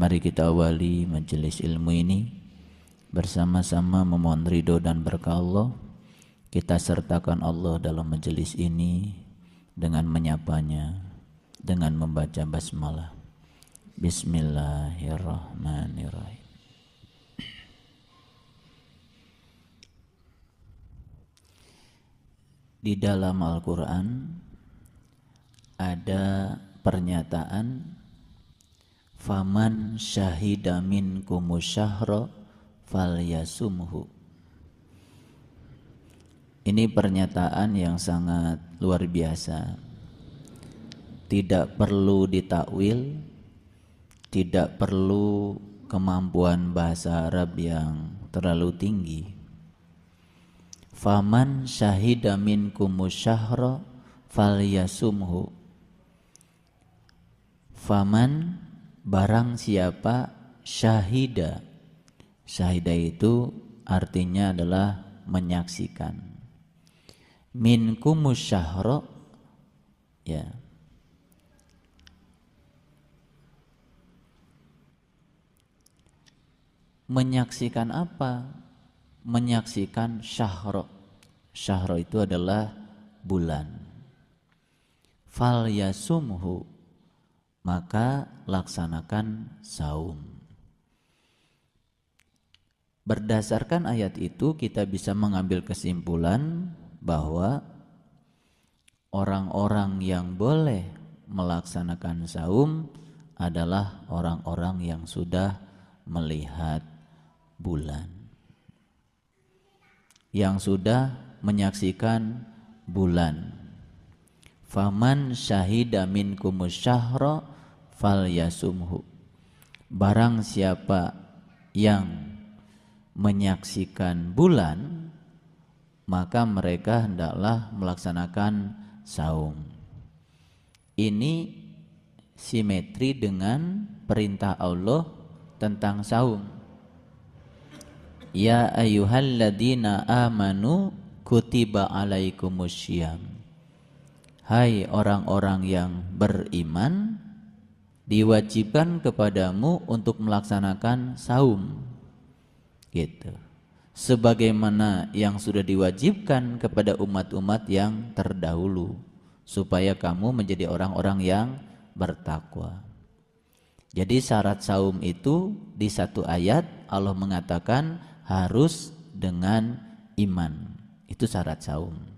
Mari kita awali majelis ilmu ini bersama-sama memohon ridho dan berkah Allah. Kita sertakan Allah dalam majelis ini dengan menyapanya, dengan membaca basmalah. Bismillahirrahmanirrahim. Di dalam Al-Quran ada pernyataan faman syahida minkumus syahra falyasumhu. Ini pernyataan yang sangat luar biasa. Tidak perlu ditakwil, tidak perlu kemampuan bahasa Arab yang terlalu tinggi. Faman syahida minkumus syahra falyasumhu. Faman, barang siapa, syahida. Syahida itu artinya adalah menyaksikan. Minkumus syahra, ya. Menyaksikan apa? Menyaksikan syahra. Syahra itu adalah bulan. Falyasumhu, maka laksanakan saum. Berdasarkan ayat itu kita bisa mengambil kesimpulan bahwa orang-orang yang boleh melaksanakan saum adalah orang-orang yang sudah melihat bulan, yang sudah menyaksikan bulan. Faman syahida minkumus syahra falyasumhu. Barang siapa yang menyaksikan bulan, maka mereka hendaklah melaksanakan saum. Ini simetri dengan perintah Allah tentang saum. Ya ayyuhalladzina amanu kutiba alaikumus syiyam. Hai orang-orang yang beriman, diwajibkan kepadamu untuk melaksanakan saum, gitu. Sebagaimana yang sudah diwajibkan kepada umat-umat yang terdahulu, supaya kamu menjadi orang-orang yang bertakwa. Jadi syarat saum itu di satu ayat Allah mengatakan harus dengan iman. Itu syarat saum.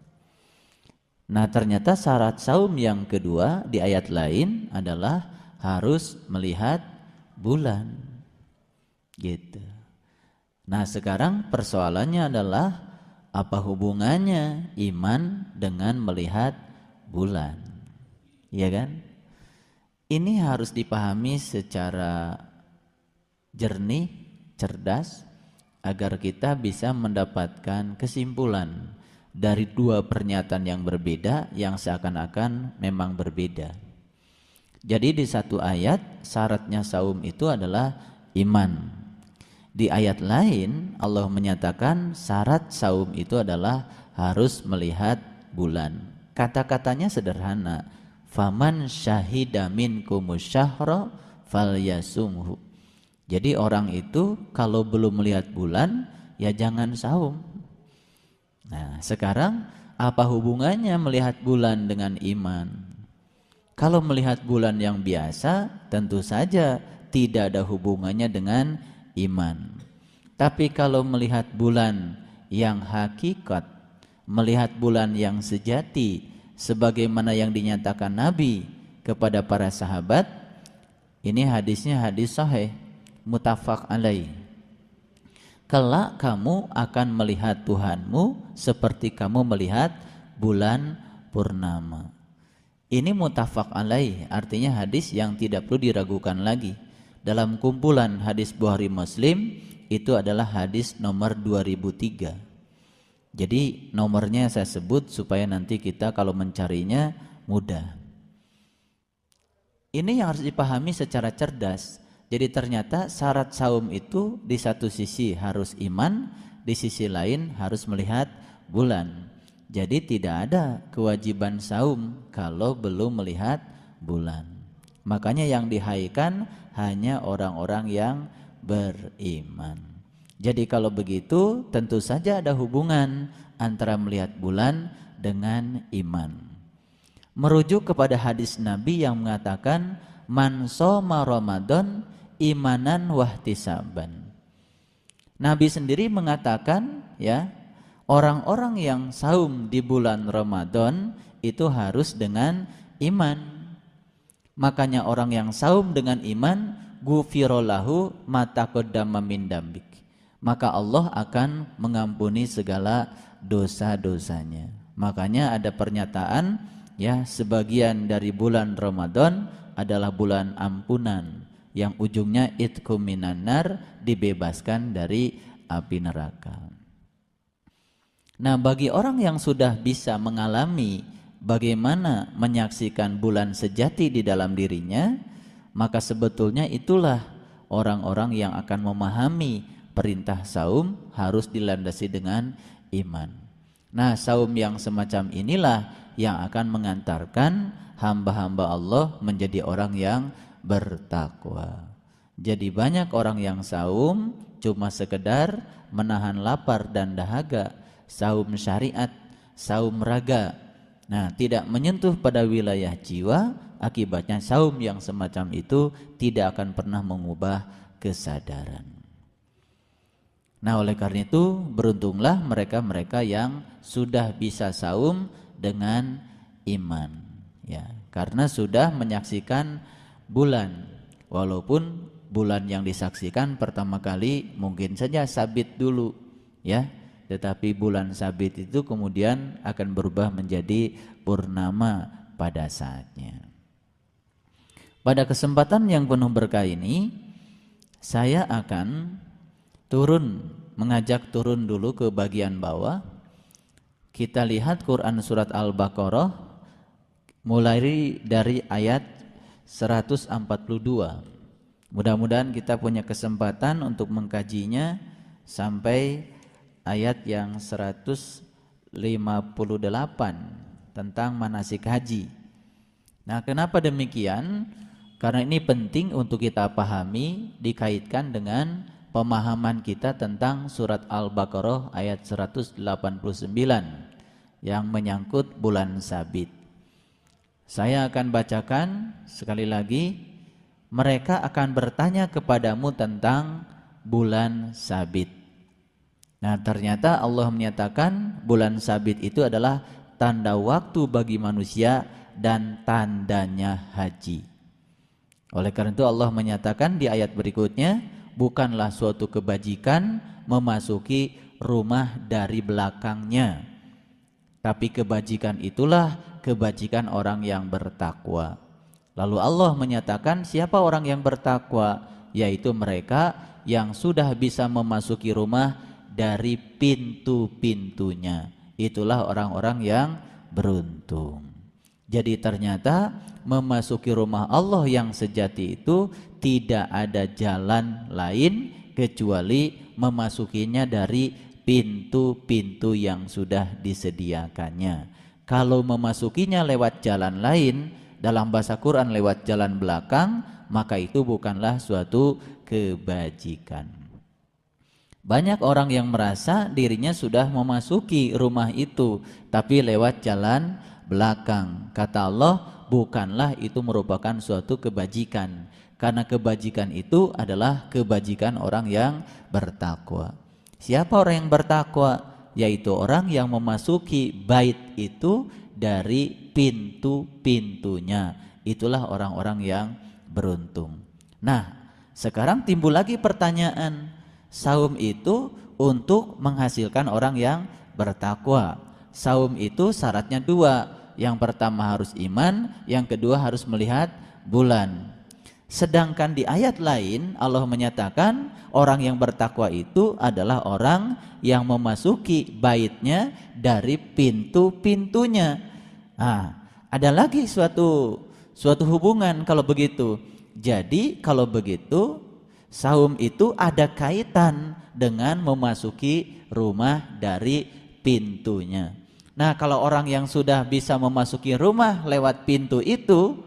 Nah, ternyata syarat saum yang kedua di ayat lain adalah harus melihat bulan, gitu. Nah, sekarang persoalannya adalah apa hubungannya iman dengan melihat bulan, ya kan? Ini harus dipahami secara jernih, cerdas, agar kita bisa mendapatkan kesimpulan dari dua pernyataan yang berbeda yang seakan-akan memang berbeda. Jadi di satu ayat syaratnya saum itu adalah iman. Di ayat lain Allah menyatakan syarat saum itu adalah harus melihat bulan. Kata-katanya sederhana. Faman syahida minkumus syahra falyasumhu. Jadi orang itu kalau belum melihat bulan ya jangan saum. Nah, sekarang apa hubungannya melihat bulan dengan iman? Kalau melihat bulan yang biasa tentu saja tidak ada hubungannya dengan iman. Tapi kalau melihat bulan yang hakikat, melihat bulan yang sejati sebagaimana yang dinyatakan Nabi kepada para sahabat, ini hadisnya hadis sahih muttafaq alaih. Kelak kamu akan melihat Tuhanmu seperti kamu melihat bulan purnama. Ini muttafaq alaih, artinya hadis yang tidak perlu diragukan lagi. Dalam kumpulan hadis Bukhari Muslim itu adalah hadis nomor 2003. Jadi nomornya saya sebut supaya nanti kita kalau mencarinya mudah. Ini yang harus dipahami secara cerdas. Jadi ternyata syarat saum itu di satu sisi harus iman, di sisi lain harus melihat bulan. Jadi tidak ada kewajiban saum kalau belum melihat bulan. Makanya yang dihaikan hanya orang-orang yang beriman. Jadi kalau begitu tentu saja ada hubungan antara melihat bulan dengan iman. Merujuk kepada hadis Nabi yang mengatakan man shoma Ramadan imanan wahtisaban. Nabi sendiri mengatakan ya, orang-orang yang saum di bulan Ramadan itu harus dengan iman. Makanya orang yang saum dengan iman ghufirallahu ma taqaddama min dambik. Maka Allah akan mengampuni segala dosa-dosanya. Makanya ada pernyataan ya, sebagian dari bulan Ramadan adalah bulan ampunan yang ujungnya itqum minan nar, dibebaskan dari api neraka. Nah, bagi orang yang sudah bisa mengalami bagaimana menyaksikan bulan sejati di dalam dirinya, maka sebetulnya itulah orang-orang yang akan memahami perintah saum harus dilandasi dengan iman. Nah, saum yang semacam inilah yang akan mengantarkan hamba-hamba Allah menjadi orang yang bertakwa. Jadi banyak orang yang saum cuma sekedar menahan lapar dan dahaga, saum syariat, saum raga. Nah, tidak menyentuh pada wilayah jiwa, akibatnya saum yang semacam itu tidak akan pernah mengubah kesadaran. Nah, oleh karena itu beruntunglah mereka-mereka yang sudah bisa saum dengan iman, ya, karena sudah menyaksikan bulan. Walaupun bulan yang disaksikan pertama kali mungkin saja sabit dulu, ya. Tetapi bulan sabit itu kemudian akan berubah menjadi purnama pada saatnya. Pada kesempatan yang penuh berkah ini, saya akan mengajak turun dulu ke bagian bawah. Kita lihat Quran surat Al-Baqarah mulai dari ayat 142. Mudah-mudahan kita punya kesempatan untuk mengkajinya sampai ayat yang 158 tentang manasik haji. Nah, kenapa demikian? Karena ini penting untuk kita pahami, dikaitkan dengan pemahaman kita tentang surat Al-Baqarah ayat 189 yang menyangkut bulan sabit. Saya akan bacakan sekali lagi. Mereka akan bertanya kepadamu tentang bulan sabit. Nah, ternyata Allah menyatakan bulan sabit itu adalah tanda waktu bagi manusia dan tandanya haji. Oleh karena itu Allah menyatakan di ayat berikutnya, bukanlah suatu kebajikan memasuki rumah dari belakangnya, tapi kebajikan itulah kebajikan orang yang bertakwa. Lalu Allah menyatakan siapa orang yang bertakwa, yaitu mereka yang sudah bisa memasuki rumah dari pintu-pintunya. Itulah orang-orang yang beruntung. Jadi ternyata memasuki rumah Allah yang sejati itu tidak ada jalan lain kecuali memasukinya dari pintu-pintu yang sudah disediakannya. Kalau memasukinya lewat jalan lain, dalam bahasa Quran lewat jalan belakang, maka itu bukanlah suatu kebajikan. Banyak orang yang merasa dirinya sudah memasuki rumah itu, tapi lewat jalan belakang. Kata Allah, bukanlah itu merupakan suatu kebajikan, karena kebajikan itu adalah kebajikan orang yang bertakwa. Siapa orang yang bertakwa? Yaitu orang yang memasuki bait itu dari pintu-pintunya. Itulah orang-orang yang beruntung. Nah, sekarang timbul lagi pertanyaan, saum itu untuk menghasilkan orang yang bertakwa. Saum itu syaratnya dua. Yang pertama harus iman, yang kedua harus melihat bulan. Sedangkan di ayat lain Allah menyatakan orang yang bertakwa itu adalah orang yang memasuki baitnya dari pintu-pintunya. Nah, ada lagi suatu hubungan kalau begitu. Jadi kalau begitu saum itu ada kaitan dengan memasuki rumah dari pintunya. Nah, kalau orang yang sudah bisa memasuki rumah lewat pintu itu,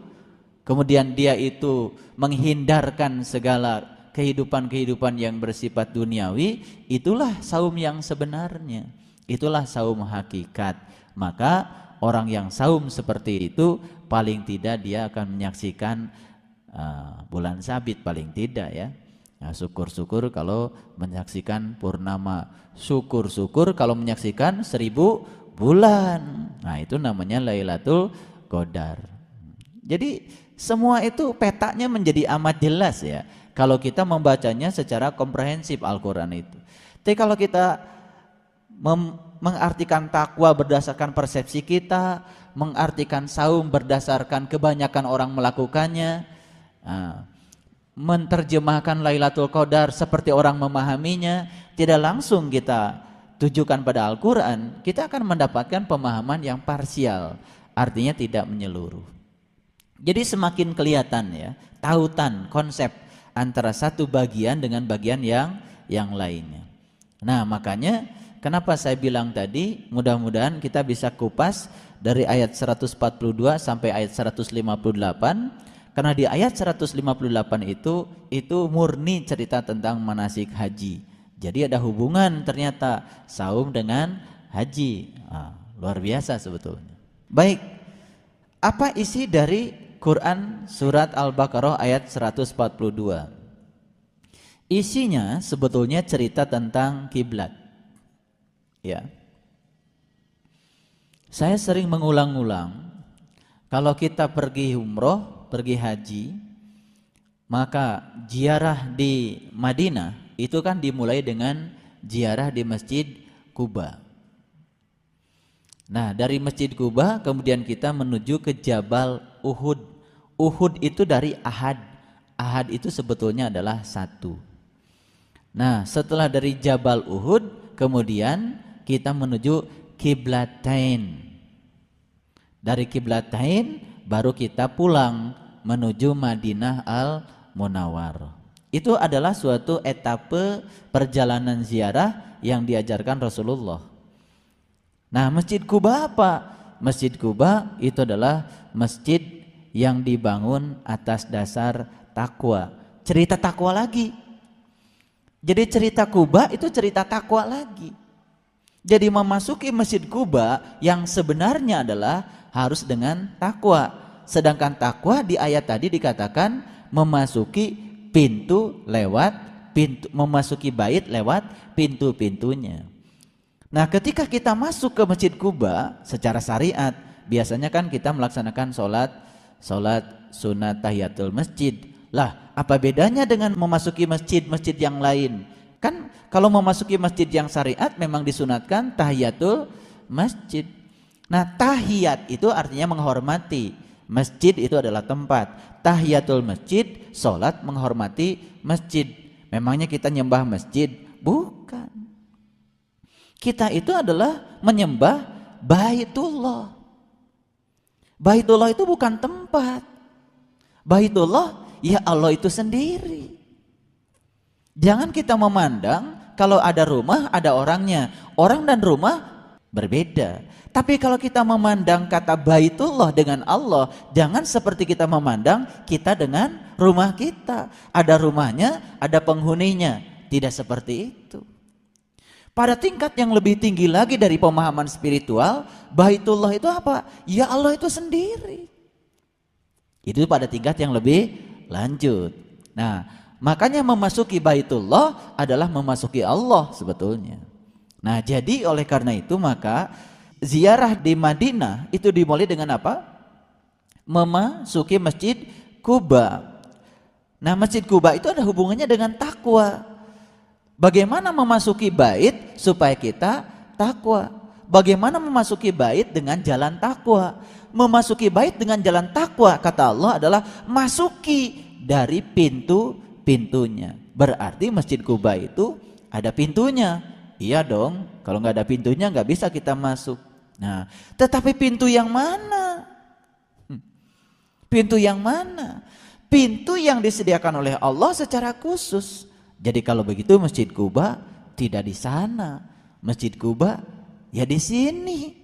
kemudian dia itu menghindarkan segala kehidupan-kehidupan yang bersifat duniawi, itulah saum yang sebenarnya, itulah saum hakikat. Maka orang yang saum seperti itu paling tidak dia akan menyaksikan bulan sabit, paling tidak ya. Nah, syukur-syukur kalau menyaksikan purnama, syukur-syukur kalau menyaksikan 1000 bulan. Nah, itu namanya Lailatul Qadar. Jadi semua itu petanya menjadi amat jelas ya kalau kita membacanya secara komprehensif Al-Quran itu. Tapi kalau kita mengartikan takwa berdasarkan persepsi kita, mengartikan saum berdasarkan kebanyakan orang melakukannya, menerjemahkan Lailatul Qadar seperti orang memahaminya, tidak langsung kita tujukan pada Al-Quran, kita akan mendapatkan pemahaman yang parsial, artinya tidak menyeluruh. Jadi semakin kelihatan ya tautan konsep antara satu bagian dengan bagian yang lainnya. Nah, makanya kenapa saya bilang tadi mudah-mudahan kita bisa kupas dari ayat 142 sampai ayat 158. Karena di ayat 158 itu murni cerita tentang manasik haji. Jadi ada hubungan ternyata saum dengan haji. Luar biasa sebetulnya. Baik, apa isi dari Quran surat Al-Baqarah ayat 142? Isinya sebetulnya cerita tentang kiblat. Ya. Saya sering mengulang-ulang, kalau kita pergi umroh, pergi haji, maka ziarah di Madinah itu kan dimulai dengan ziarah di Masjid Quba. Nah, dari Masjid Quba kemudian kita menuju ke Jabal Uhud. Uhud itu dari Ahad. Ahad itu sebetulnya adalah 1. Nah, setelah dari Jabal Uhud kemudian kita menuju Qiblatain. Dari Qiblatain baru kita pulang menuju Madinah Al-Munawwarah. Itu adalah suatu etape perjalanan ziarah yang diajarkan Rasulullah. Nah, Masjid Quba apa? Masjid Quba itu adalah masjid yang dibangun atas dasar takwa. Cerita takwa lagi. Jadi cerita Quba itu cerita takwa lagi. Jadi memasuki Masjid Quba yang sebenarnya adalah harus dengan takwa. Sedangkan takwa di ayat tadi dikatakan memasuki pintu lewat pintu, memasuki bait lewat pintu-pintunya. Nah, ketika kita masuk ke Masjid Quba secara syariat, biasanya kan kita melaksanakan sholat sunat tahiyatul masjid. Lah, apa bedanya dengan memasuki masjid-masjid yang lain? Kan kalau memasuki masjid yang syariat memang disunatkan tahiyatul masjid. Nah, tahiyat itu artinya menghormati. Masjid itu adalah tempat. Tahiyatul masjid, sholat menghormati masjid. Memangnya kita nyembah masjid? Bukan. Kita itu adalah menyembah Baitullah. Baitullah itu bukan tempat. Baitullah ya Allah itu sendiri. Jangan kita memandang kalau ada rumah ada orangnya. Orang dan rumah berbeda. Tapi kalau kita memandang kata Baitullah dengan Allah, jangan seperti kita memandang kita dengan rumah kita. Ada rumahnya, ada penghuninya. Tidak seperti itu. Pada tingkat yang lebih tinggi lagi dari pemahaman spiritual, Baitullah itu apa? Ya Allah itu sendiri. Itu pada tingkat yang lebih lanjut. Nah, makanya memasuki Baitullah adalah memasuki Allah sebetulnya. Nah, jadi oleh karena itu maka ziarah di Madinah itu dimulai dengan apa? Memasuki Masjid Quba. Nah, Masjid Quba itu ada hubungannya dengan takwa. Bagaimana memasuki bait supaya kita takwa? Bagaimana memasuki bait dengan jalan takwa? Memasuki bait dengan jalan takwa kata Allah adalah masuki dari pintu-pintunya. Berarti Masjid Quba itu ada pintunya. Iya dong, kalau nggak ada pintunya nggak bisa kita masuk. Nah, tetapi pintu yang mana? Pintu yang mana? Pintu yang disediakan oleh Allah secara khusus. Jadi kalau begitu Masjid Quba tidak di sana. Masjid Quba ya di sini.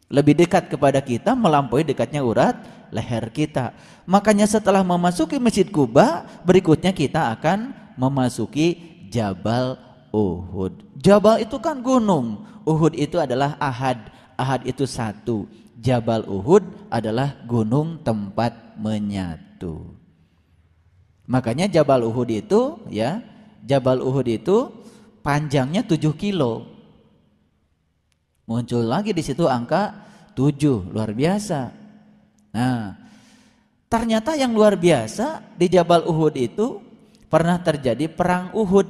Lebih dekat kepada kita melampaui dekatnya urat leher kita. Makanya setelah memasuki Masjid Quba, berikutnya kita akan memasuki Jabal Uhud. Jabal itu kan gunung, Uhud itu adalah ahad. Ahad itu satu. Jabal Uhud adalah gunung tempat menyatu. Makanya Jabal Uhud itu ya, Jabal Uhud itu panjangnya 7 kilo. Muncul lagi di situ angka 7, luar biasa. Nah, ternyata yang luar biasa di Jabal Uhud itu pernah terjadi perang Uhud.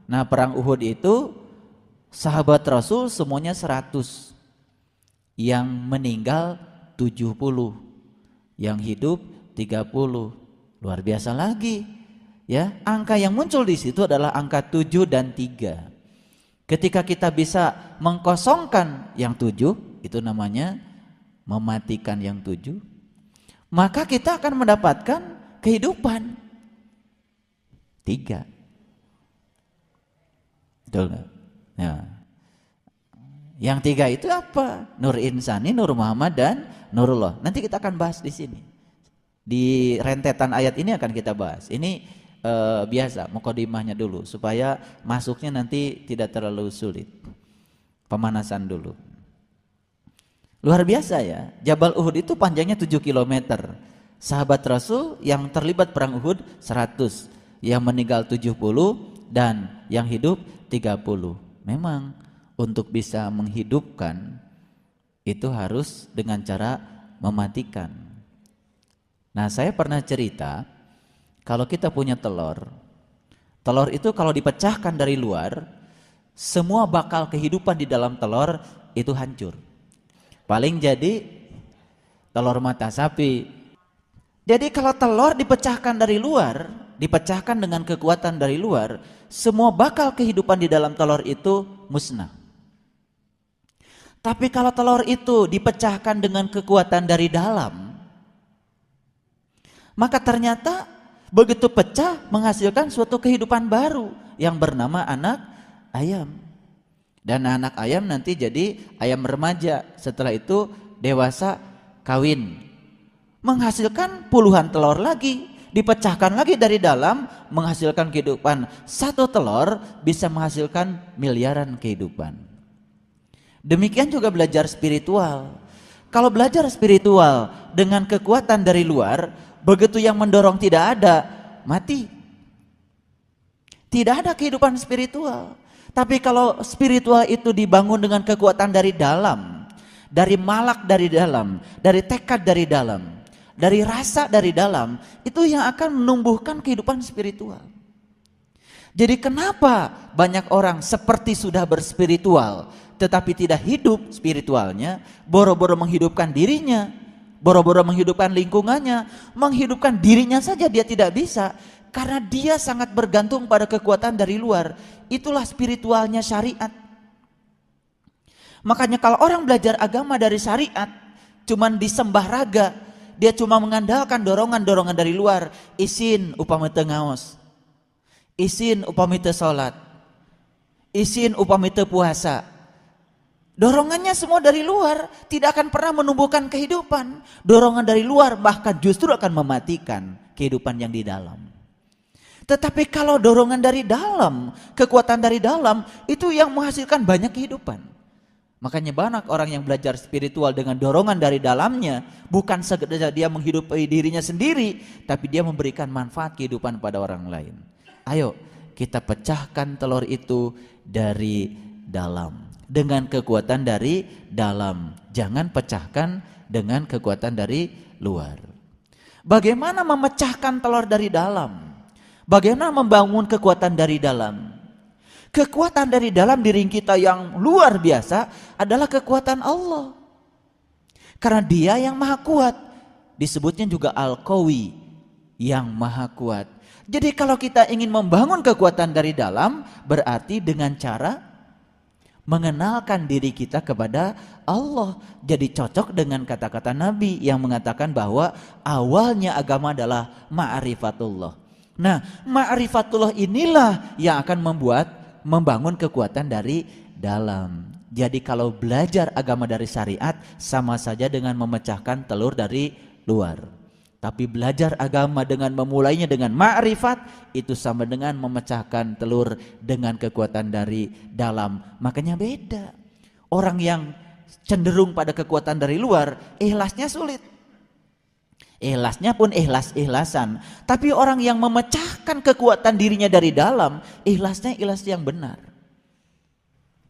Nah, perang Uhud itu sahabat Rasul semuanya 100. Yang meninggal 70, yang hidup 30. Luar biasa lagi. Ya, angka yang muncul di situ adalah angka 7 dan 3. Ketika kita bisa mengkosongkan yang 7, itu namanya mematikan yang 7, maka kita akan mendapatkan kehidupan 3. Betul nggak? Ya. Yang 3 itu apa? Nur Insani, Nur Muhammad, dan Nurullah. Nanti kita akan bahas di sini. Di rentetan ayat ini akan kita bahas. Ini biasa mukadimahnya dulu supaya masuknya nanti tidak terlalu sulit. Pemanasan dulu. Luar biasa ya. Jabal Uhud itu panjangnya 7 km. Sahabat Rasul yang terlibat perang Uhud 100, yang meninggal 70 dan yang hidup 30. Memang untuk bisa menghidupkan itu harus dengan cara mematikan. Nah, saya pernah cerita, kalau kita punya telur itu kalau dipecahkan dari luar, semua bakal kehidupan di dalam telur itu hancur. Paling jadi telur mata sapi. Jadi kalau telur dipecahkan dari luar, dipecahkan dengan kekuatan dari luar, semua bakal kehidupan di dalam telur itu musnah. Tapi kalau telur itu dipecahkan dengan kekuatan dari dalam, maka ternyata begitu pecah menghasilkan suatu kehidupan baru yang bernama anak ayam. Dan anak ayam nanti jadi ayam remaja, setelah itu dewasa kawin, menghasilkan puluhan telur lagi, dipecahkan lagi dari dalam, menghasilkan kehidupan. Satu telur bisa menghasilkan miliaran kehidupan. Demikian juga belajar spiritual. Kalau belajar spiritual dengan kekuatan dari luar, begitu yang mendorong tidak ada, mati. Tidak ada kehidupan spiritual. Tapi kalau spiritual itu dibangun dengan kekuatan dari dalam, dari malak dari dalam, dari tekad dari dalam, dari rasa dari dalam, itu yang akan menumbuhkan kehidupan spiritual. Jadi kenapa banyak orang seperti sudah berspiritual tetapi tidak hidup spiritualnya, boro-boro menghidupkan dirinya, boro-boro menghidupkan lingkungannya, menghidupkan dirinya saja dia tidak bisa karena dia sangat bergantung pada kekuatan dari luar. Itulah spiritualnya syariat. Makanya kalau orang belajar agama dari syariat cuman disembah raga, dia cuma mengandalkan dorongan-dorongan dari luar, isin upami teu ngaos, isin upami teu salat, isin upami teu puasa. Dorongannya semua dari luar, tidak akan pernah menumbuhkan kehidupan. Dorongan dari luar bahkan justru akan mematikan kehidupan yang di dalam. Tetapi kalau dorongan dari dalam, kekuatan dari dalam, itu yang menghasilkan banyak kehidupan. Makanya banyak orang yang belajar spiritual dengan dorongan dari dalamnya, bukan sekedar dia menghidupi dirinya sendiri, tapi dia memberikan manfaat kehidupan pada orang lain. Ayo kita pecahkan telur itu dari dalam, dengan kekuatan dari dalam. Jangan pecahkan dengan kekuatan dari luar. Bagaimana memecahkan telur dari dalam? Bagaimana membangun kekuatan dari dalam? Kekuatan dari dalam diri kita yang luar biasa adalah kekuatan Allah. Karena Dia yang maha kuat. Disebutnya juga Al-Qawi, yang maha kuat. Jadi kalau kita ingin membangun kekuatan dari dalam, berarti dengan cara mengenalkan diri kita kepada Allah. Jadi cocok dengan kata-kata Nabi yang mengatakan bahwa awalnya agama adalah ma'rifatullah. Nah, ma'rifatullah inilah yang akan membangun kekuatan dari dalam. Jadi kalau belajar agama dari syariat sama saja dengan memecahkan telur dari luar. Tapi belajar agama dengan memulainya dengan ma'rifat itu sama dengan memecahkan telur dengan kekuatan dari dalam. Makanya beda. Orang yang cenderung pada kekuatan dari luar, ikhlasnya sulit. Ikhlasnya pun ikhlas-ikhlasan. Tapi orang yang memecahkan kekuatan dirinya dari dalam, ikhlasnya ikhlas yang benar.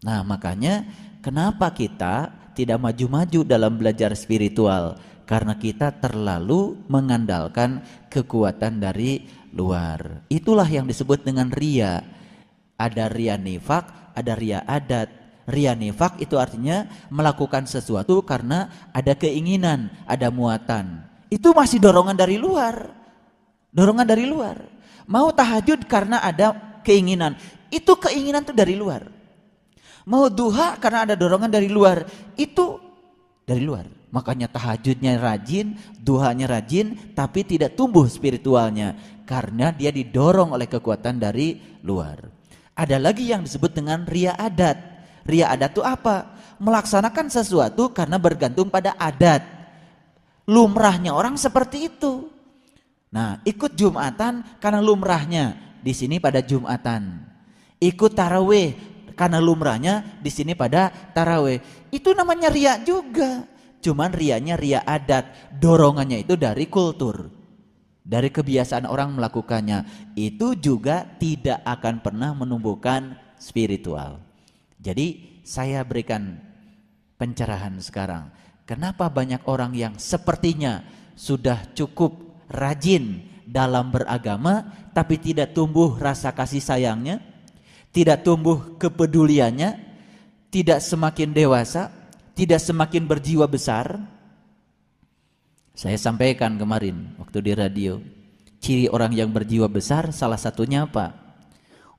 Nah, makanya kenapa kita tidak maju-maju dalam belajar spiritual? Karena kita terlalu mengandalkan kekuatan dari luar. Itulah yang disebut dengan ria. Ada ria nifak, ada ria adat. Ria nifak itu artinya melakukan sesuatu karena ada keinginan, ada muatan. Itu masih dorongan dari luar. Dorongan dari luar. Mau tahajud karena ada keinginan. Itu keinginan itu dari luar. Mau duha karena ada dorongan dari luar. Itu dari luar. Makanya tahajudnya rajin, duhanya rajin, tapi tidak tumbuh spiritualnya. Karena dia didorong oleh kekuatan dari luar. Ada lagi yang disebut dengan ria adat. Ria adat itu apa? Melaksanakan sesuatu karena bergantung pada adat. Lumrahnya orang seperti itu. Nah, ikut Jumatan karena lumrahnya. Di sini pada Jumatan. Ikut tarawih karena lumrahnya di sini pada tarawih. Itu namanya ria juga. Cuman rianya ria adat. Dorongannya itu dari kultur. Dari kebiasaan orang melakukannya. Itu juga tidak akan pernah menumbuhkan spiritual. Jadi saya berikan pencerahan sekarang. Kenapa banyak orang yang sepertinya sudah cukup rajin dalam beragama tapi tidak tumbuh rasa kasih sayangnya? Tidak tumbuh kepeduliannya, tidak semakin dewasa, tidak semakin berjiwa besar. Saya sampaikan kemarin waktu di radio, ciri orang yang berjiwa besar salah satunya apa?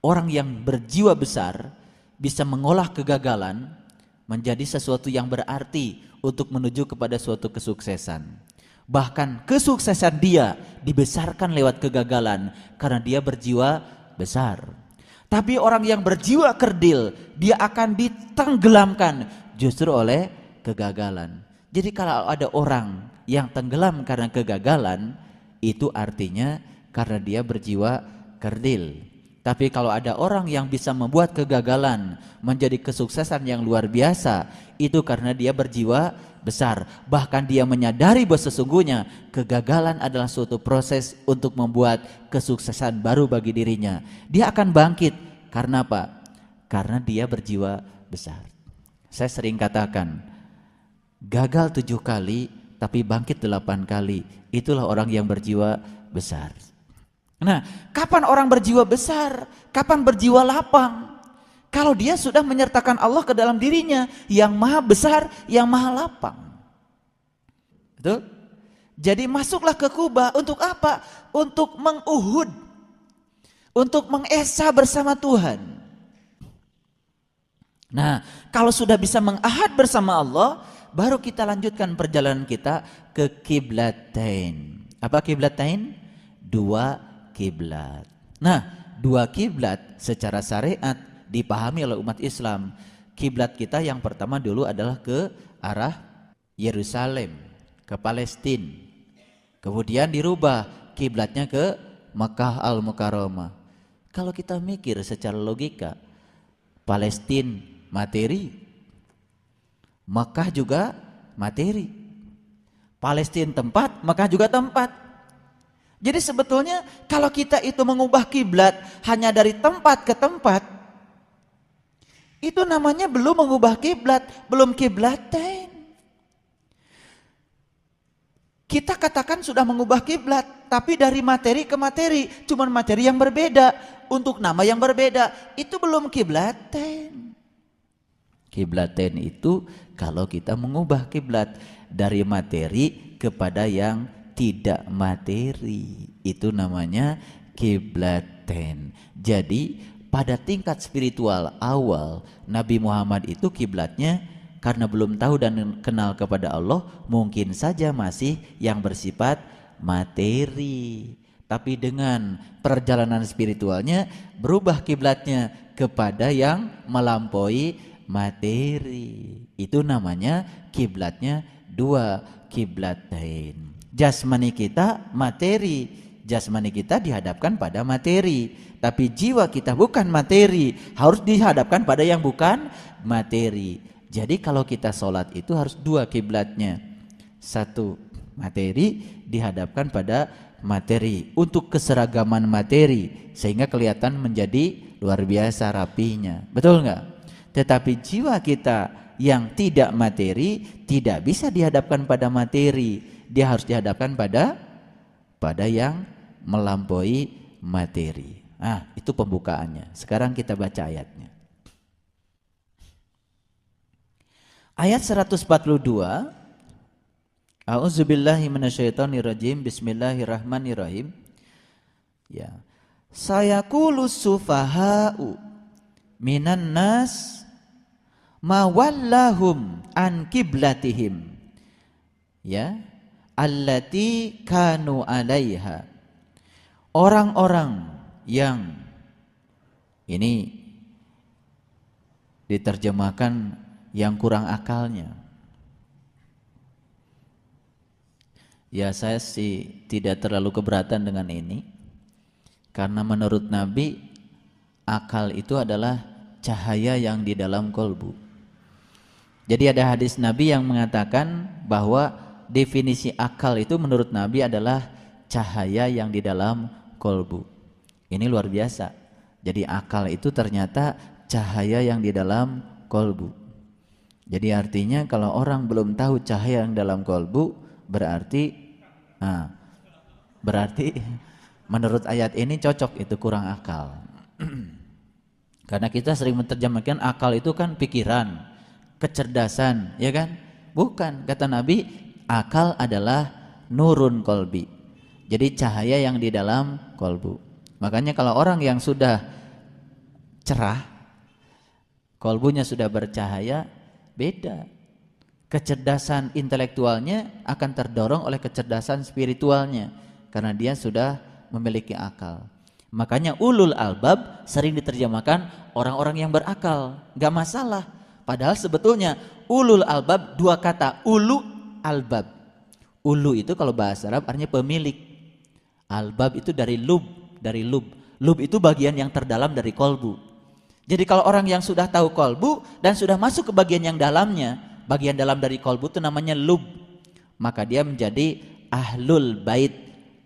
Orang yang berjiwa besar bisa mengolah kegagalan menjadi sesuatu yang berarti untuk menuju kepada suatu kesuksesan. Bahkan kesuksesan dia dibesarkan lewat kegagalan karena dia berjiwa besar. Tapi orang yang berjiwa kerdil, dia akan ditenggelamkan justru oleh kegagalan. Jadi kalau ada orang yang tenggelam karena kegagalan, itu artinya karena dia berjiwa kerdil. Tapi kalau ada orang yang bisa membuat kegagalan menjadi kesuksesan yang luar biasa, itu karena dia berjiwa besar. Bahkan dia menyadari bahwa sesungguhnya kegagalan adalah suatu proses untuk membuat kesuksesan baru bagi dirinya. Dia akan bangkit. Karena apa? Karena dia berjiwa besar. Saya sering katakan, gagal 7 kali tapi bangkit 8 kali. Itulah orang yang berjiwa besar. Nah, kapan orang berjiwa besar? Kapan berjiwa lapang? Kalau dia sudah menyertakan Allah ke dalam dirinya yang maha besar, yang maha lapang. Betul? Jadi masuklah ke Kuba untuk apa? Untuk menguhud, untuk mengesa bersama Tuhan. Nah, kalau sudah bisa mengahad bersama Allah, baru kita lanjutkan perjalanan kita ke kiblatain. Apa kiblatain? 2 kiblat. Nah, 2 kiblat secara syariat dipahami oleh umat Islam. Kiblat kita yang pertama dulu adalah ke arah Yerusalem, ke Palestina. Kemudian dirubah kiblatnya ke Makkah Al-Mukarramah. Kalau kita mikir secara logika, Palestina materi, Makkah juga materi. Palestina tempat, Makkah juga tempat. Jadi sebetulnya kalau kita itu mengubah kiblat hanya dari tempat ke tempat, itu namanya belum mengubah kiblat, belum kiblatain. Kita katakan sudah mengubah kiblat, tapi dari materi ke materi, cuman materi yang berbeda, untuk nama yang berbeda, itu belum kiblatain. Kiblatain itu kalau kita mengubah kiblat dari materi kepada yang tidak materi, itu namanya kiblatain. Jadi pada tingkat spiritual awal Nabi Muhammad itu kiblatnya karena belum tahu dan kenal kepada Allah, mungkin saja masih yang bersifat materi. Tapi dengan perjalanan spiritualnya berubah kiblatnya kepada yang melampaui materi. Itu namanya kiblatnya dua, kiblatain. Jasmani kita materi, jasmani kita dihadapkan pada materi, tapi jiwa kita bukan materi, harus dihadapkan pada yang bukan materi. Jadi kalau kita sholat itu harus dua kiblatnya, satu materi dihadapkan pada materi untuk keseragaman materi sehingga kelihatan menjadi luar biasa rapinya, betul nggak? Tetapi jiwa kita yang tidak materi tidak bisa dihadapkan pada materi, dia harus dihadapkan pada yang melampaui materi. Itu pembukaannya. Sekarang kita baca ayatnya. Ayat 142. A'udzubillahi minasyaitonirrajim. Bismillahirrahmanirrahim. Ya. Sayaqulus sufaha'u minan nas ma wallahum an qiblatihim. Ya. Allati kanu 'alaiha. Orang-orang yang ini diterjemahkan yang kurang akalnya. Ya, saya sih tidak terlalu keberatan dengan ini, karena menurut Nabi akal itu adalah cahaya yang di dalam kolbu. Jadi ada hadis Nabi yang mengatakan bahwa definisi akal itu menurut Nabi adalah cahaya yang di dalam kolbu. Ini luar biasa. Jadi akal itu ternyata cahaya yang di dalam kolbu. Jadi artinya kalau orang belum tahu cahaya yang dalam kolbu, berarti menurut ayat ini cocok, itu kurang akal. Karena kita sering menerjemahkan akal itu kan pikiran, kecerdasan, ya kan? Bukan, kata Nabi, akal adalah nurun kolbi. Jadi cahaya yang di dalam kolbu. Makanya kalau orang yang sudah cerah, kolbunya sudah bercahaya, beda. Kecerdasan intelektualnya akan terdorong oleh kecerdasan spiritualnya karena dia sudah memiliki akal. Makanya ulul albab sering diterjemahkan orang-orang yang berakal, gak masalah. Padahal sebetulnya ulul albab dua kata, ulu albab. Ulu itu kalau bahasa Arab artinya pemilik. Albab itu dari lub. Lub itu bagian yang terdalam dari kolbu. Jadi kalau orang yang sudah tahu kolbu dan sudah masuk ke bagian yang dalamnya, bagian dalam dari kolbu itu namanya lub, maka dia menjadi ahlul bait,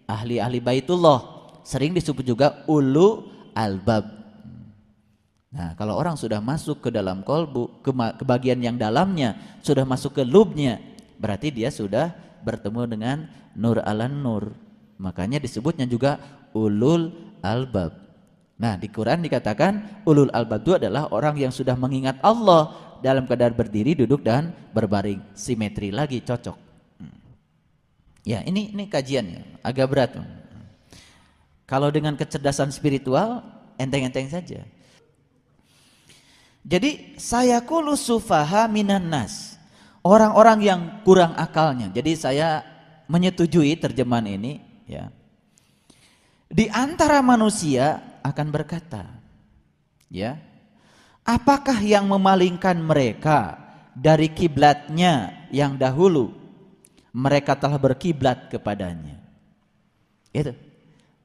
ahli baitullah. Sering disebut juga ulu albab. Nah, kalau orang sudah masuk ke dalam kolbu, ke bagian yang dalamnya, sudah masuk ke lubnya, berarti dia sudah bertemu dengan nur alan nur. Makanya disebutnya juga ulul albab. Nah, di Quran dikatakan ulul albab itu adalah orang yang sudah mengingat Allah dalam keadaan berdiri, duduk, dan berbaring. Simetri lagi, cocok. Ya, ini kajiannya agak berat. Kalau dengan kecerdasan spiritual enteng-enteng saja. Jadi sayaqulu sufaha minan nas, orang-orang yang kurang akalnya. Jadi saya menyetujui terjemahan ini, ya. Di antara manusia akan berkata, ya, apakah yang memalingkan mereka dari kiblatnya yang dahulu mereka telah berkiblat kepadanya? Itu.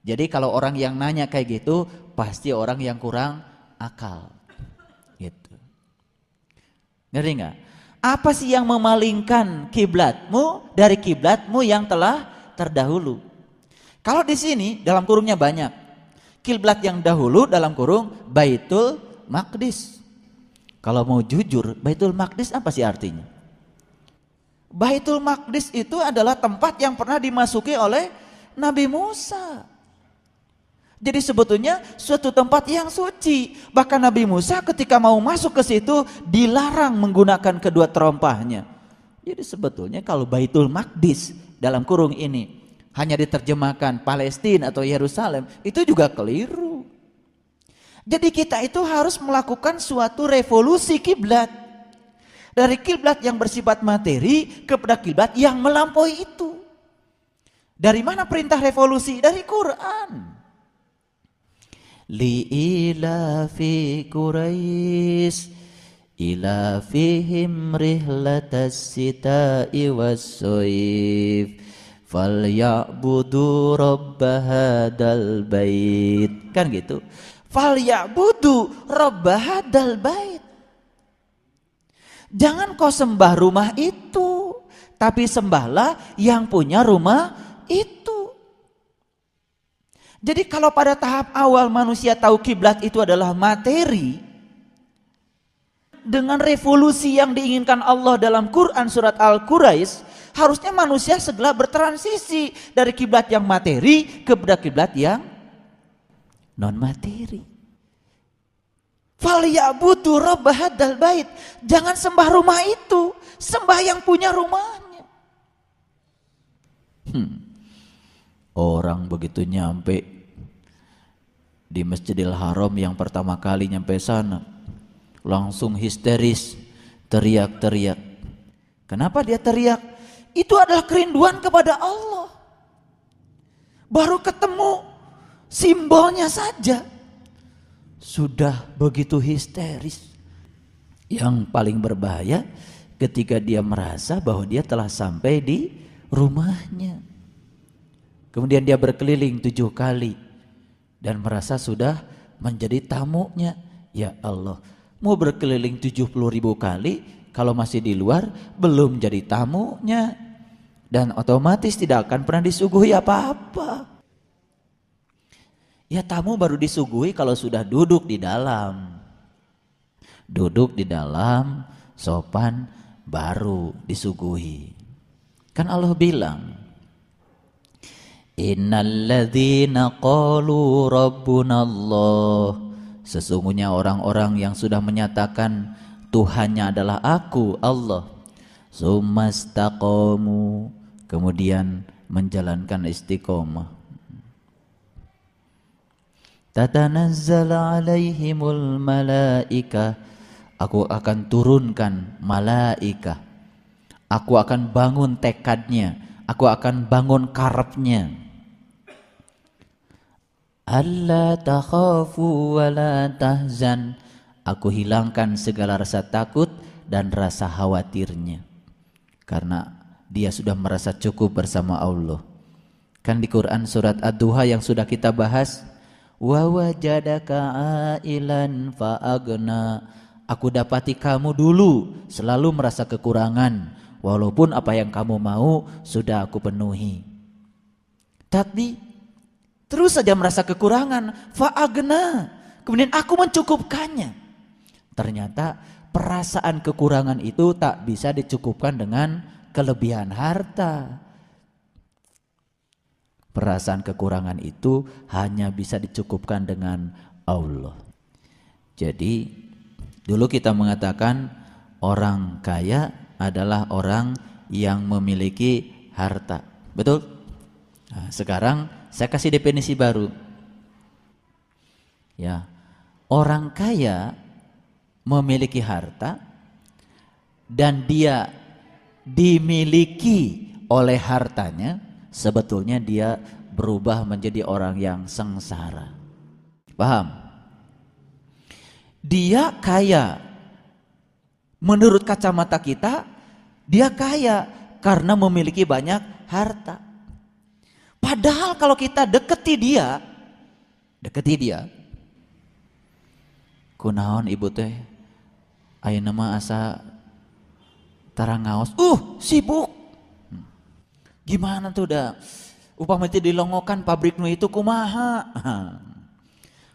Jadi kalau orang yang nanya kayak gitu pasti orang yang kurang akal. Gitu. Ngerti nggak? Apa sih yang memalingkan kiblatmu dari kiblatmu yang telah terdahulu? Kalau di sini dalam kurungnya banyak. Kiblat yang dahulu dalam kurung Baitul Maqdis. Kalau mau jujur, Baitul Maqdis apa sih artinya? Baitul Maqdis itu adalah tempat yang pernah dimasuki oleh Nabi Musa. Jadi sebetulnya suatu tempat yang suci. Bahkan Nabi Musa ketika mau masuk ke situ dilarang menggunakan kedua terompahnya. Jadi sebetulnya kalau Baitul Maqdis dalam kurung ini hanya diterjemahkan Palestina atau Yerusalem, itu juga keliru. Jadi kita itu harus melakukan suatu revolusi kiblat. Dari kiblat yang bersifat materi kepada kiblat yang melampaui itu. Dari mana perintah revolusi? Dari Quran. Li'ilafi Quraisy ila fihim rihlatas sita'i was-soif falyabudu rabba hadal bait. Kan gitu. Falyabudu rabba hadal bait. Jangan kau sembah rumah itu, tapi sembahlah yang punya rumah itu. Jadi kalau pada tahap awal manusia tahu kiblat itu adalah materi, dengan revolusi yang diinginkan Allah dalam Quran surat Al-Quraisy, harusnya manusia segera bertransisi dari kiblat yang materi kepada kiblat yang non materi. Falyabudu rabb hadzal bait. Jangan sembah rumah itu, sembah yang punya rumahnya. Orang begitu nyampe di Masjidil Haram yang pertama kali nyampe sana, langsung histeris, teriak-teriak. Kenapa dia teriak? Itu adalah kerinduan kepada Allah. Baru ketemu simbolnya saja sudah begitu histeris. Yang paling berbahaya ketika dia merasa bahwa dia telah sampai di rumahnya. Kemudian dia berkeliling 7 kali dan merasa sudah menjadi tamunya. Ya Allah, mau berkeliling 70.000 kali, kalau masih di luar belum jadi tamunya, dan otomatis tidak akan pernah disuguhi apa-apa. Ya tamu baru disuguhi kalau sudah duduk di dalam. Duduk di dalam, sopan, baru disuguhi. Kan Allah bilang, innalladzina qalu rabbunallah, sesungguhnya orang-orang yang sudah menyatakan Tuhannya adalah aku, Allah, sumastaqamu, kemudian menjalankan istiqomah, tatanazzal alaihimul malaikah, aku akan turunkan malaikah, aku akan bangun tekadnya, aku akan bangun karepnya. Alla takhafu wa la tahzan, aku hilangkan segala rasa takut dan rasa khawatirnya, karena dia sudah merasa cukup bersama Allah. Kan di Quran surat Ad-Duha yang sudah kita bahas, wa wajadaka ailan fa'agna, aku dapati kamu dulu selalu merasa kekurangan, walaupun apa yang kamu mau sudah aku penuhi. Tapi terus saja merasa kekurangan, fa'agna, kemudian aku mencukupkannya. Ternyata perasaan kekurangan itu tak bisa dicukupkan dengan kelebihan harta. Perasaan kekurangan itu hanya bisa dicukupkan dengan Allah. Jadi dulu kita mengatakan orang kaya adalah orang yang memiliki harta. Betul? Nah, sekarang saya kasih definisi baru. Ya, orang kaya memiliki harta dan dia dimiliki oleh hartanya, sebetulnya dia berubah menjadi orang yang sengsara. Paham? Dia kaya. Menurut kacamata kita, dia kaya karena memiliki banyak harta. Padahal kalau kita deketi dia, kunaon ibu teh, ayeuna mah asa tarangaos, sibuk. Gimana tuh dah? Upama teh dilongokan pabrik nu itu kumaha?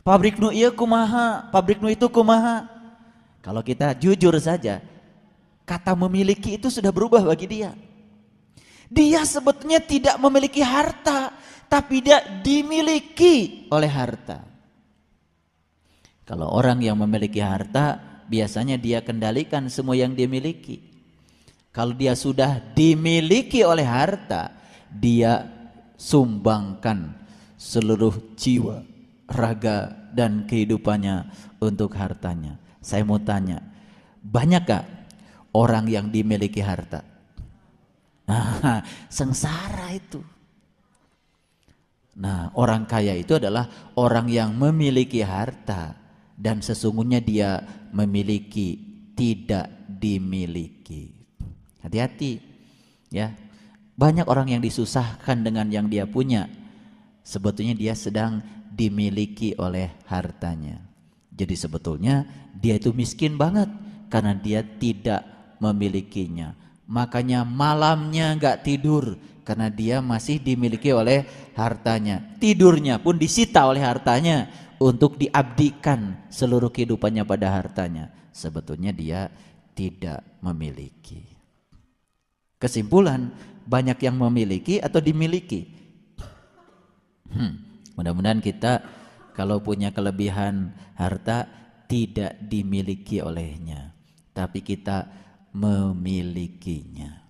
Pabrik nu ieu kumaha? Pabrik nu itu kumaha? Kalau kita jujur saja, kata memiliki itu sudah berubah bagi dia. Dia sebetulnya tidak memiliki harta, tapi dia dimiliki oleh harta. Kalau orang yang memiliki harta, biasanya dia kendalikan semua yang dia miliki. Kalau dia sudah dimiliki oleh harta, dia sumbangkan seluruh jiwa, raga, dan kehidupannya untuk hartanya. Saya mau tanya, banyakkah orang yang dimiliki harta? Nah, sengsara itu. Nah, orang kaya itu adalah orang yang memiliki harta dan sesungguhnya dia memiliki tidak dimiliki. Hati-hati ya. Banyak orang yang disusahkan dengan yang dia punya. Sebetulnya dia sedang dimiliki oleh hartanya. Jadi sebetulnya dia itu miskin banget karena dia tidak memilikinya. Makanya malamnya gak tidur karena dia masih dimiliki oleh hartanya. Tidurnya pun disita oleh hartanya untuk diabdikan seluruh kehidupannya pada hartanya. Sebetulnya dia tidak memiliki. Kesimpulan, banyak yang memiliki atau dimiliki. Mudah-mudahan kita kalau punya kelebihan harta tidak dimiliki olehnya, tapi kita memilikinya.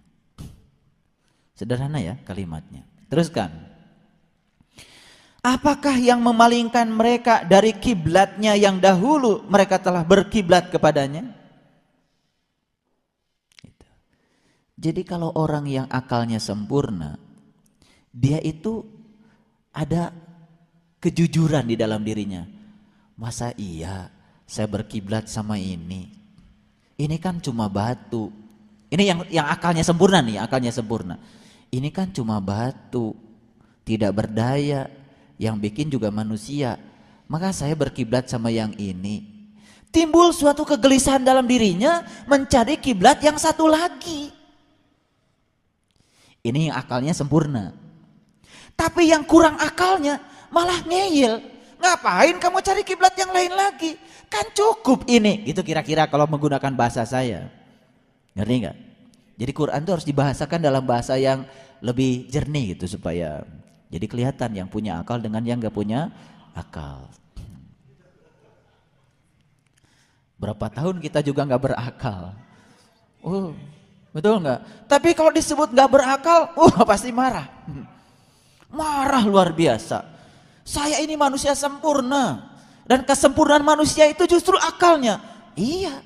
Sederhana ya kalimatnya. Teruskan. Apakah yang memalingkan mereka dari kiblatnya yang dahulu mereka telah berkiblat kepadanya? Jadi kalau orang yang akalnya sempurna, dia itu ada kejujuran di dalam dirinya. Masa iya saya berkiblat sama ini? Ini kan cuma batu. Ini yang akalnya sempurna nih, akalnya sempurna. Ini kan cuma batu, tidak berdaya, yang bikin juga manusia. Maka saya berkiblat sama yang ini. Timbul suatu kegelisahan dalam dirinya mencari kiblat yang satu lagi. Ini yang akalnya sempurna. Tapi yang kurang akalnya malah ngeyel. Ngapain kamu cari kiblat yang lain lagi? Kan cukup ini. Itu kira-kira kalau menggunakan bahasa saya. Ngerti nggak? Jadi Quran itu harus dibahasakan dalam bahasa yang lebih jernih gitu supaya jadi kelihatan yang punya akal dengan yang nggak punya akal. Berapa tahun kita juga nggak berakal. Betul nggak? Tapi kalau disebut nggak berakal, pasti marah. Marah luar biasa. Saya ini manusia sempurna. Dan kesempurnaan manusia itu justru akalnya. Iya.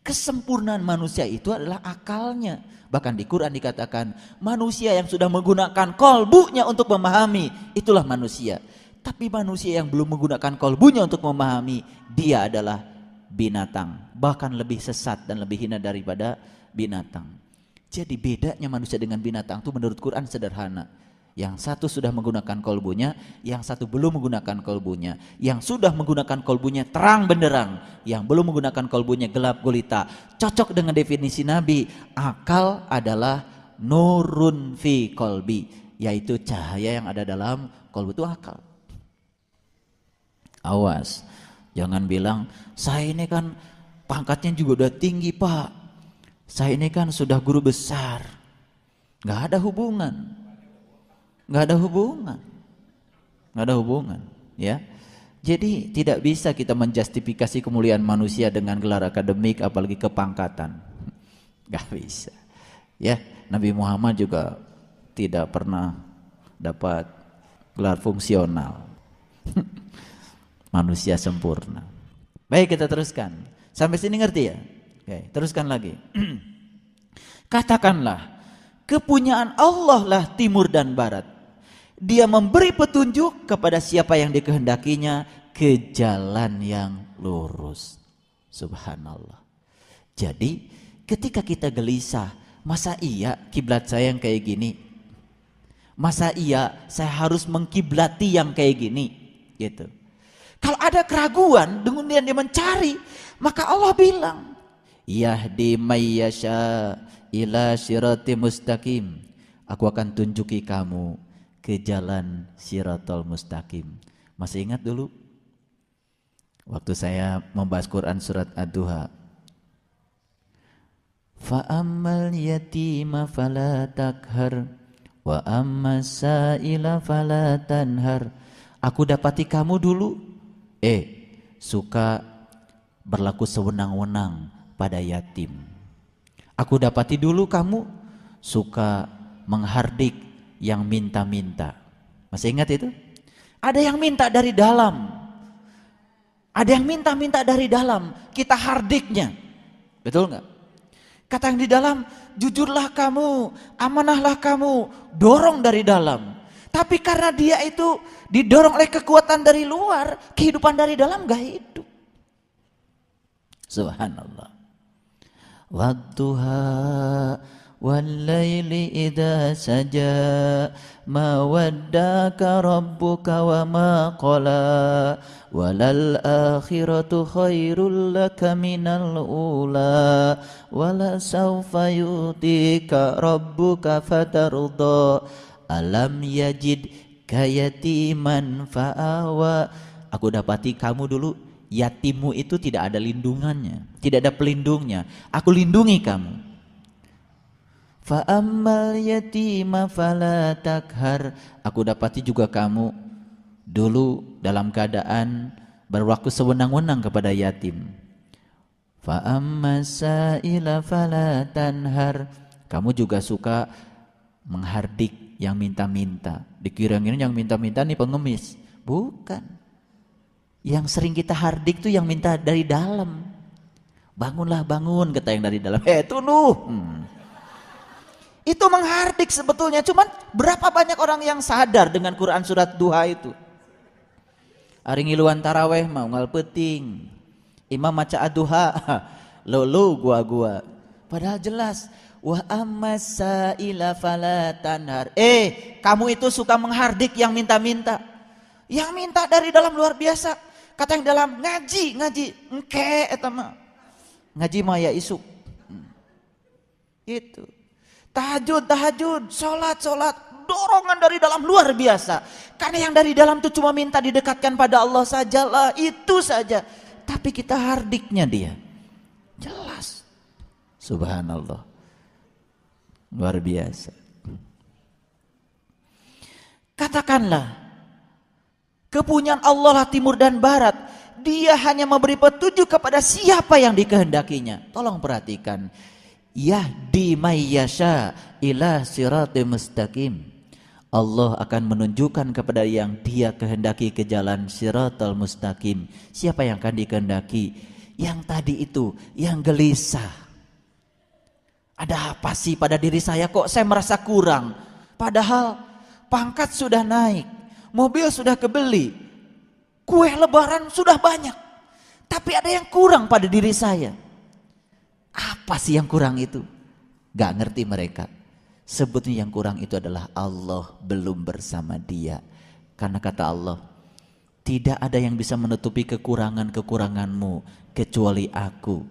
Kesempurnaan manusia itu adalah akalnya. Bahkan di Quran dikatakan manusia yang sudah menggunakan kolbunya untuk memahami, itulah manusia. Tapi manusia yang belum menggunakan kolbunya untuk memahami, dia adalah binatang. Bahkan lebih sesat dan lebih hina daripada binatang. Jadi bedanya manusia dengan binatang itu menurut Quran sederhana. Yang satu sudah menggunakan kolbunya, yang satu belum menggunakan kolbunya. Yang sudah menggunakan kolbunya terang benderang, yang belum menggunakan kolbunya gelap gulita. Cocok dengan definisi Nabi, akal adalah nurun fi kolbi, yaitu cahaya yang ada dalam kolbu, itu akal. Awas, jangan bilang saya ini kan pangkatnya juga udah tinggi pak, saya ini kan sudah guru besar. Gak ada hubungan. Gak ada hubungan, ya. Jadi tidak bisa kita menjustifikasi kemuliaan manusia dengan gelar akademik, apalagi kepangkatan. Gak bisa. Ya, Nabi Muhammad juga tidak pernah dapat gelar fungsional. Manusia sempurna. Baik, kita teruskan. Sampai sini ngerti ya? Oke, teruskan lagi. Katakanlah, kepunyaan Allah lah timur dan barat. Dia memberi petunjuk kepada siapa yang dikehendakinya ke jalan yang lurus. Subhanallah. Jadi ketika kita gelisah, masa iya kiblat saya yang kayak gini? Masa iya saya harus mengkiblati yang kayak gini? Gitu. Kalau ada keraguan, kemudian dia mencari, maka Allah bilang, Yahdi mayyasha ila sirati mustaqim. Aku akan tunjuki kamu ke jalan siratal mustaqim. Masih ingat dulu waktu saya membahas Quran surat Ad-Duha, fa ammal yatima fala takhar wa ammas sa'ila fala tanhar. Aku dapati kamu dulu suka berlaku sewenang-wenang pada yatim. Aku dapati dulu kamu suka menghardik yang minta-minta. Masih ingat itu? Ada yang minta dari dalam, ada yang minta-minta dari dalam, kita hardiknya. Betul nggak? Kata yang di dalam, jujurlah kamu, amanahlah kamu, dorong dari dalam. Tapi karena dia itu didorong oleh kekuatan dari luar, kehidupan dari dalam gak hidup. Subhanallah. wadduha wallaili idza saja ma waddaka rabbuka wa ma qala walal akhiratu khairul laka minal ula wala sawfa yutika rabbuka fatarda alam yajid kayatiman fa'awa. Aku dapati kamu dulu yatimmu itu tidak ada lindungannya, tidak ada pelindungnya. Aku lindungi kamu. Fa ammal yatima fala takhar. Aku dapati juga kamu dulu dalam keadaan berlaku sewenang-wenang kepada yatim. Fa ammas sa'ila fala tanhar. Kamu juga suka menghardik yang minta-minta. Dikira-kira yang minta-minta nih pengemis. Bukan. Yang sering kita hardik tuh yang minta dari dalam. Bangunlah bangun, kata yang dari dalam. Tuluh. Itu menghardik sebetulnya. Cuman berapa banyak orang yang sadar dengan Quran surat Duha itu. Ari ngiluan taraweh mau ngal peting. Imam maca aduha. Lulu gua. Padahal jelas. Wa ammasa ila fala tanhar. Kamu itu suka menghardik yang minta-minta. Yang minta dari dalam luar biasa. Kata yang dalam ngaji. Engke eta mah. Ngaji mah ya isuk. Itu. Tahajud, salat, dorongan dari dalam luar biasa. Karena yang dari dalam itu cuma minta didekatkan pada Allah sajalah, itu saja. Tapi kita hardiknya dia. Jelas. Subhanallah. Luar biasa. Katakanlah, kepunyaan Allah lah timur dan barat. Dia hanya memberi petunjuk kepada siapa yang dikehendakinya. Tolong perhatikan. Yahdi mayyasha ila siratim mustaqim. Allah akan menunjukkan kepada yang dia kehendaki ke jalan siratal mustaqim. Siapa yang akan dikehendaki? Yang tadi itu, yang gelisah. Ada apa sih pada diri saya, kok saya merasa kurang? Padahal pangkat sudah naik, mobil sudah kebeli, kue lebaran sudah banyak. Tapi ada yang kurang pada diri saya. Apa sih yang kurang itu? Gak ngerti mereka. Sebetulnya yang kurang itu adalah Allah belum bersama dia. Karena kata Allah, tidak ada yang bisa menutupi kekurangan-kekuranganmu kecuali aku.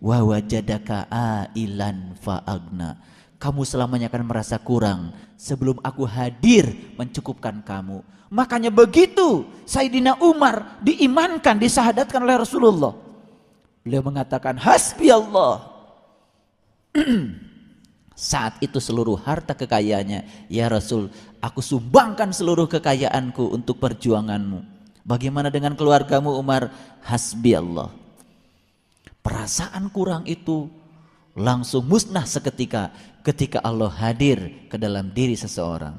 Wa wajadaka ailan fa'agna. Kamu selamanya akan merasa kurang sebelum aku hadir mencukupkan kamu. Makanya begitu Sayyidina Umar diimankan, disahadatkan oleh Rasulullah. Beliau mengatakan hasbi Allah. Saat itu seluruh harta kekayaannya, ya Rasul, aku sumbangkan seluruh kekayaanku untuk perjuanganmu. Bagaimana dengan keluargamu Umar? Hasbi Allah. Perasaan kurang itu langsung musnah seketika ketika Allah hadir ke dalam diri seseorang.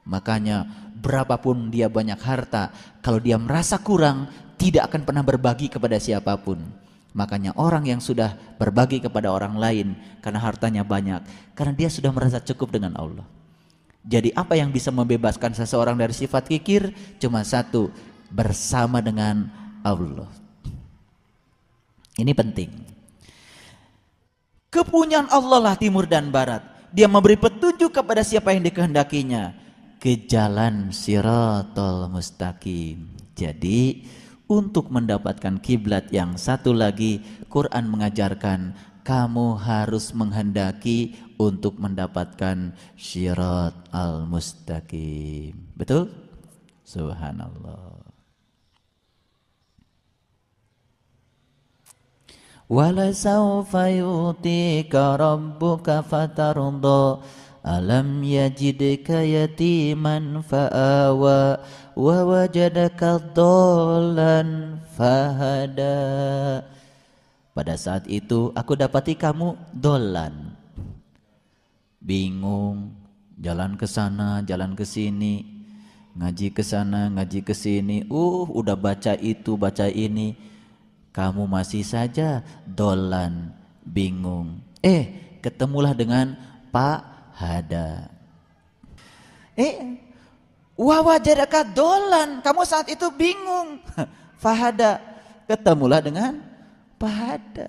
Makanya berapapun dia banyak harta, kalau dia merasa kurang, tidak akan pernah berbagi kepada siapapun. Makanya orang yang sudah berbagi kepada orang lain karena hartanya banyak, karena dia sudah merasa cukup dengan Allah. Jadi apa yang bisa membebaskan seseorang dari sifat kikir? Cuma satu, bersama dengan Allah. Ini penting. Kepunyaan Allah lah timur dan barat. Dia memberi petunjuk kepada siapa yang dikehendakinya ke jalan siratal mustaqim. Jadi untuk mendapatkan kiblat yang satu lagi, Quran mengajarkan kamu harus menghendaki untuk mendapatkan syirat al-mustaqim. Betul? Subhanallah. Wala sawfa yutika rabbuka fatarda alam yajidka yatiman fa'awa wa wajadaka dhallan fahada. Pada saat itu aku dapati kamu dolan, bingung, jalan ke sana, jalan ke sini, ngaji ke sana, ngaji ke sini, udah baca itu, baca ini, kamu masih saja dolan, bingung. Ketemulah dengan Pak Hada. Wa wajadaka dolan, kamu saat itu bingung. Fahada, ketemulah dengan Pak Hada.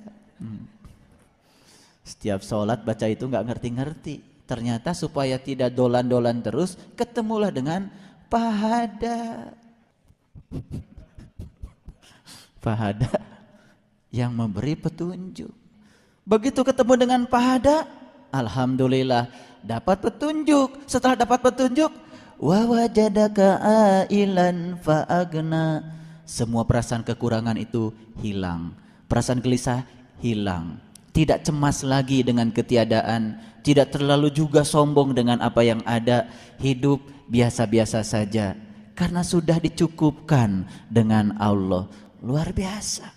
Setiap sholat baca itu nggak ngerti-ngerti. Ternyata supaya tidak dolan-dolan terus, ketemulah dengan Pahada. Pahada yang memberi petunjuk. Begitu ketemu dengan Pahada, alhamdulillah dapat petunjuk. Setelah dapat petunjuk, wa wajadaka ailan faagna. Semua perasaan kekurangan itu hilang. Perasaan gelisah hilang. Tidak cemas lagi dengan ketiadaan, tidak terlalu juga sombong dengan apa yang ada, hidup biasa-biasa saja karena sudah dicukupkan dengan Allah. Luar biasa.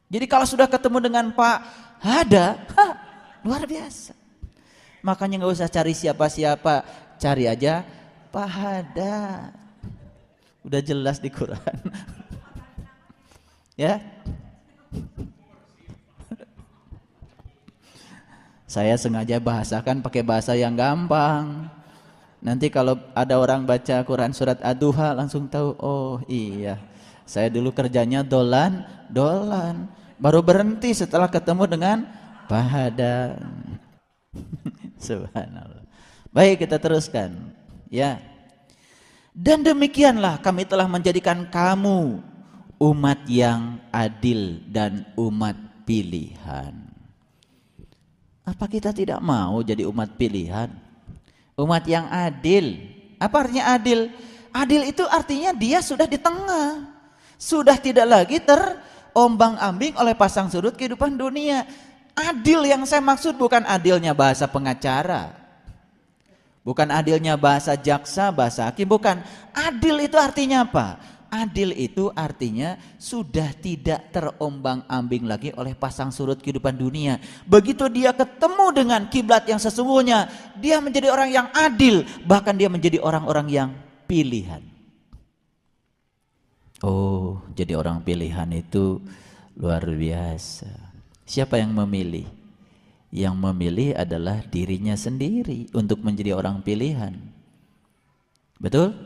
Jadi kalau sudah ketemu dengan Pak Hada, luar biasa. Makanya nggak usah cari siapa-siapa, cari aja Pak Hada. Udah jelas di Quran. Ya. Saya sengaja bahasakan pakai bahasa yang gampang. Nanti kalau ada orang baca Quran surat Ad-Duha langsung tahu, oh iya. Saya dulu kerjanya dolan. Baru berhenti setelah ketemu dengan Pahada. Subhanallah. Baik, kita teruskan. Ya. Dan demikianlah kami telah menjadikan kamu umat yang adil dan umat pilihan. Apa kita tidak mau jadi umat pilihan? Umat yang adil. Apa artinya adil? Adil itu artinya dia sudah di tengah. Sudah tidak lagi terombang-ambing oleh pasang surut kehidupan dunia. Adil yang saya maksud bukan adilnya bahasa pengacara. Bukan adilnya bahasa jaksa, bahasa hakim. Bukan. Adil itu artinya apa? Adil itu artinya sudah tidak terombang-ambing lagi oleh pasang surut kehidupan dunia. Begitu dia ketemu dengan kiblat yang sesungguhnya, dia menjadi orang yang adil, bahkan dia menjadi orang-orang yang pilihan. Oh, jadi orang pilihan itu luar biasa. Siapa yang memilih? Yang memilih adalah dirinya sendiri untuk menjadi orang pilihan. Betul?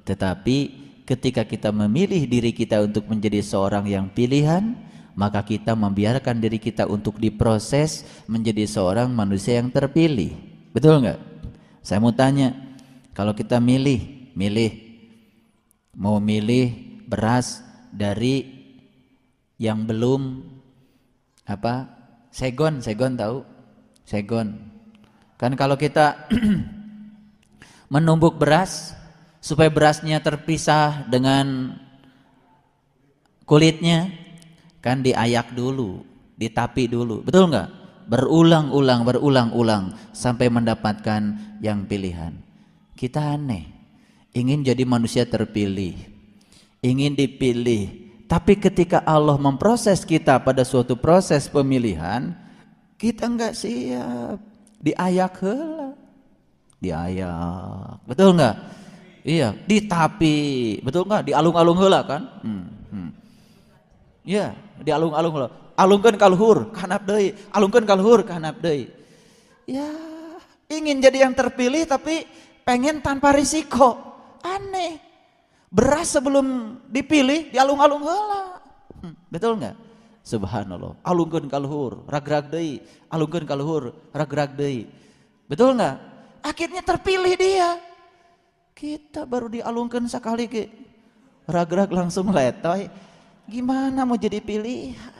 Tetapi ketika kita memilih diri kita untuk menjadi seorang yang pilihan, maka kita membiarkan diri kita untuk diproses menjadi seorang manusia yang terpilih. Betul nggak? Saya mau tanya, kalau kita mau milih beras dari yang belum segon tahu? Segon. Kan kalau kita menumbuk beras supaya berasnya terpisah dengan kulitnya, kan diayak dulu, ditapi dulu, betul nggak? Berulang-ulang sampai mendapatkan yang pilihan. Kita aneh, ingin jadi manusia terpilih, ingin dipilih, tapi ketika Allah memproses kita pada suatu proses pemilihan, kita nggak siap, diayak heula, diayak, betul nggak? Iya, ditapi, betul nggak? Di alung-alung heula kan? Iya, di alung-alung heula. Alungkeun ka luhur, kahanap deui. Alungkeun ka luhur, kahanap deui. Ya, ingin jadi yang terpilih tapi pengen tanpa risiko. Aneh. Beras sebelum dipilih di alung-alung heula. Betul nggak? Subhanallah. Alungkeun ka luhur, ragrag deui. Alungkeun ka luhur, ragrag deui. Betul nggak? Akhirnya terpilih dia. Kita baru dialungkan sekali ke rag-rag langsung letoy. Gimana mau jadi pilihan?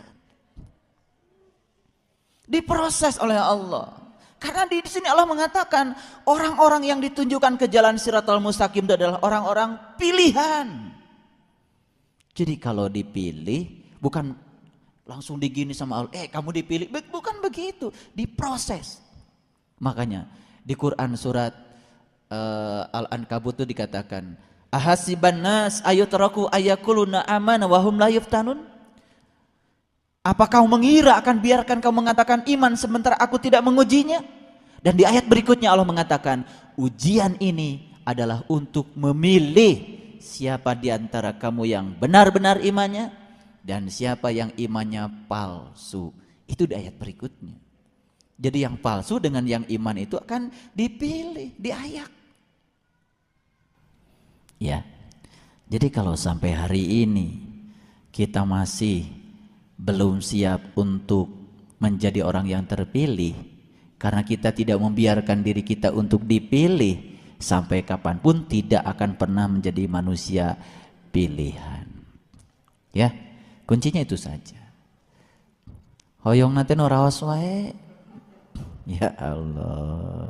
Diproses oleh Allah. Karena di sini Allah mengatakan orang-orang yang ditunjukkan ke jalan Siratal Mustaqim itu adalah orang-orang pilihan. Jadi kalau dipilih bukan langsung digini sama Allah, kamu dipilih, bukan begitu, diproses. Makanya di Quran surat Al-Ankabut itu dikatakan, ahasiban nas ayutraku ayakuluna amana wa hum la yuftanun? Apa kau mengira akan biarkan kau mengatakan iman sementara aku tidak mengujinya? Dan di ayat berikutnya Allah mengatakan, ujian ini adalah untuk memilih siapa di antara kamu yang benar-benar imannya dan siapa yang imannya palsu. Itu di ayat berikutnya. Jadi yang palsu dengan yang iman itu akan dipilih, diayak. Ya, jadi kalau sampai hari ini kita masih belum siap untuk menjadi orang yang terpilih, karena kita tidak membiarkan diri kita untuk dipilih, sampai kapanpun tidak akan pernah menjadi manusia pilihan. Ya, kuncinya itu saja. Hoyong nanti no rawas wae. Ya Allah.